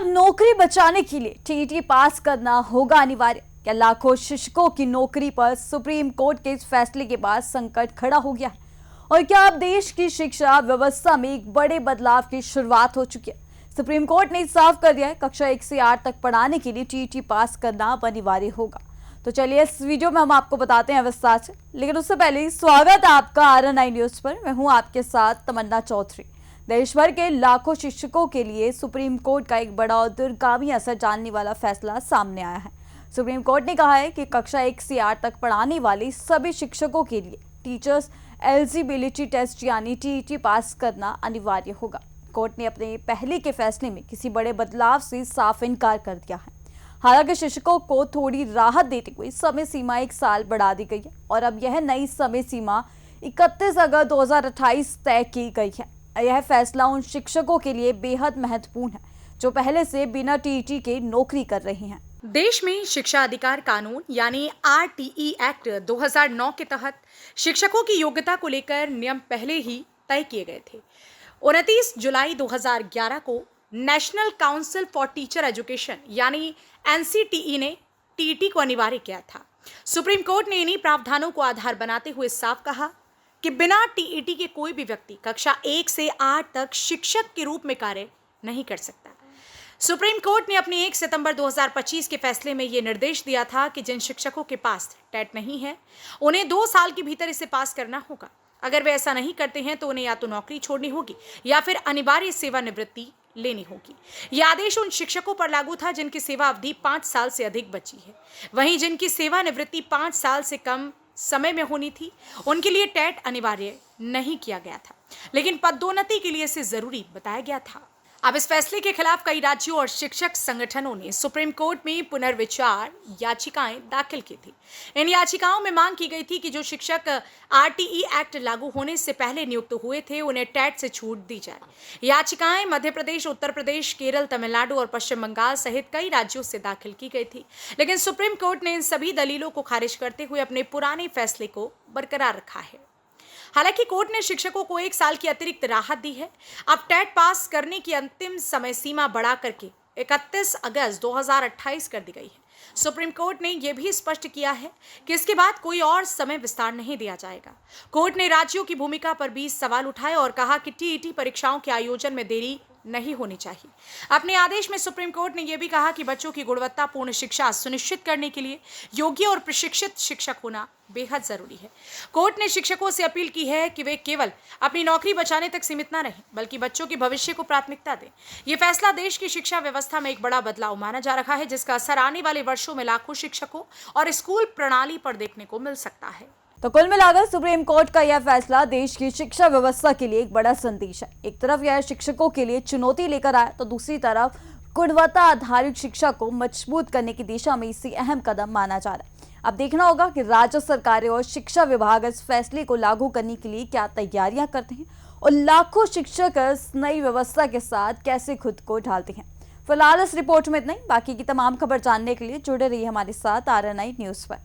अब नौकरी बचाने के लिए टीईटी पास करना होगा अनिवार्य। क्या लाखों शिक्षकों की नौकरी पर सुप्रीम कोर्ट के इस फैसले के बाद संकट खड़ा हो गया है? और क्या अब देश की शिक्षा व्यवस्था में एक बड़े बदलाव की शुरुआत हो चुकी है? सुप्रीम कोर्ट ने साफ कर दिया है, कक्षा 1 से 8 तक पढ़ाने के लिए टीईटी पास करना अब अनिवार्य होगा। तो चलिए इस वीडियो में हम आपको बताते हैं विस्तार से, लेकिन उससे पहले स्वागत है आपका RN9 न्यूज पर। मैं हूं आपके साथ तमन्ना चौधरी। देश भर के लाखों शिक्षकों के लिए सुप्रीम कोर्ट का एक बड़ा और दूरगामी असर जानने वाला फैसला सामने आया है। सुप्रीम कोर्ट ने कहा है कि कक्षा 1 से 8 तक पढ़ाने वाले सभी शिक्षकों के लिए टीचर्स एलिजिबिलिटी टेस्ट यानी टीईटी पास करना अनिवार्य होगा। कोर्ट ने अपने पहले के फैसले में किसी बड़े बदलाव से साफ इनकार कर दिया है। हालांकि शिक्षकों को थोड़ी राहत देते हुए समय सीमा 1 साल बढ़ा दी गई है और अब यह नई समय सीमा 31 अगस्त 2028 तय की गई है। यह फैसला उन शिक्षकों के लिए बेहद महत्वपूर्ण है जो पहले से बिना टीईटी के नौकरी कर रहे हैं। देश में शिक्षा अधिकार कानून यानी RTE एक्ट 2009 के तहत शिक्षकों की योग्यता को लेकर नियम पहले ही तय किए गए थे। 29 जुलाई 2011 को national council for teacher education यानी NCTE ने टीईटी को अनिवार्य किया था। सुप्रीम कोर्ट ने इन्हीं प्रावधानों को आधार बनाते हुए साफ कहा कि बिना टीईटी के कोई भी व्यक्ति कक्षा 1 से 8 तक शिक्षक के रूप में कार्य नहीं कर सकता। सुप्रीम कोर्ट ने अपने 1 सितंबर 2025 के फैसले में यह निर्देश दिया था कि जिन शिक्षकों के पास टेट नहीं है उन्हें 2 साल के भीतर इसे पास करना होगा। अगर वे ऐसा नहीं करते हैं तो उन्हें या तो नौकरी छोड़नी होगी या फिर अनिवार्य सेवानिवृत्ति लेनी होगी। यह आदेश उन शिक्षकों पर लागू था जिनकी सेवा अवधि 5 साल से अधिक बची है। वहीं जिनकी सेवानिवृत्ति 5 साल से कम समय में होनी थी उनके लिए टेट अनिवार्य नहीं किया गया था, लेकिन पदोन्नति के लिए इसे जरूरी बताया गया था। अब इस फैसले के खिलाफ कई राज्यों और शिक्षक संगठनों ने सुप्रीम कोर्ट में पुनर्विचार याचिकाएं दाखिल की थी। इन याचिकाओं में मांग की गई थी कि जो शिक्षक RTE एक्ट लागू होने से पहले नियुक्त हुए थे उन्हें टेट से छूट दी जाए। याचिकाएं मध्य प्रदेश, उत्तर प्रदेश, केरल, तमिलनाडु और पश्चिम बंगाल सहित कई राज्यों से दाखिल की गई थी, लेकिन सुप्रीम कोर्ट ने इन सभी दलीलों को खारिज करते हुए अपने पुराने फैसले को बरकरार रखा है। हालांकि कोर्ट ने शिक्षकों को 1 साल की अतिरिक्त राहत दी है। अब टेट पास करने की अंतिम समय सीमा बढ़ा करके 31 अगस्त 2028 कर दी गई है। सुप्रीम कोर्ट ने यह भी स्पष्ट किया है कि इसके बाद कोई और समय विस्तार नहीं दिया जाएगा। कोर्ट ने राज्यों की भूमिका पर भी सवाल उठाए और कहा कि टीईटी परीक्षाओं के आयोजन में देरी नहीं होनी चाहिए। अपने आदेश में सुप्रीम कोर्ट ने यह भी कहा कि बच्चों की गुणवत्तापूर्ण शिक्षा सुनिश्चित करने के लिए योग्य और प्रशिक्षित शिक्षक होना बेहद जरूरी है। कोर्ट ने शिक्षकों से अपील की है कि वे केवल अपनी नौकरी बचाने तक सीमित न रहें, बल्कि बच्चों के भविष्य को प्राथमिकता दें। यह फैसला देश की शिक्षा व्यवस्था में एक बड़ा बदलाव माना जा रहा है, जिसका असर आने वाले वर्षों में लाखों शिक्षकों और स्कूल प्रणाली पर देखने को मिल सकता है। तो कुल मिलाकर सुप्रीम कोर्ट का यह फैसला देश की शिक्षा व्यवस्था के लिए एक बड़ा संदेश है। एक तरफ यह शिक्षकों के लिए चुनौती लेकर आया, तो दूसरी तरफ गुणवत्ता आधारित शिक्षा को मजबूत करने की दिशा में इसे अहम कदम माना जा रहा है। अब देखना होगा कि राज्य सरकारें और शिक्षा विभाग इस फैसले को लागू करने के लिए क्या तैयारियां करते हैं और लाखों शिक्षक इस नई व्यवस्था के साथ कैसे खुद को ढालते हैं। फिलहाल इस रिपोर्ट में इतना ही। बाकी की तमाम खबर जानने के लिए जुड़े रहिए हमारे साथ RN9 न्यूज पर।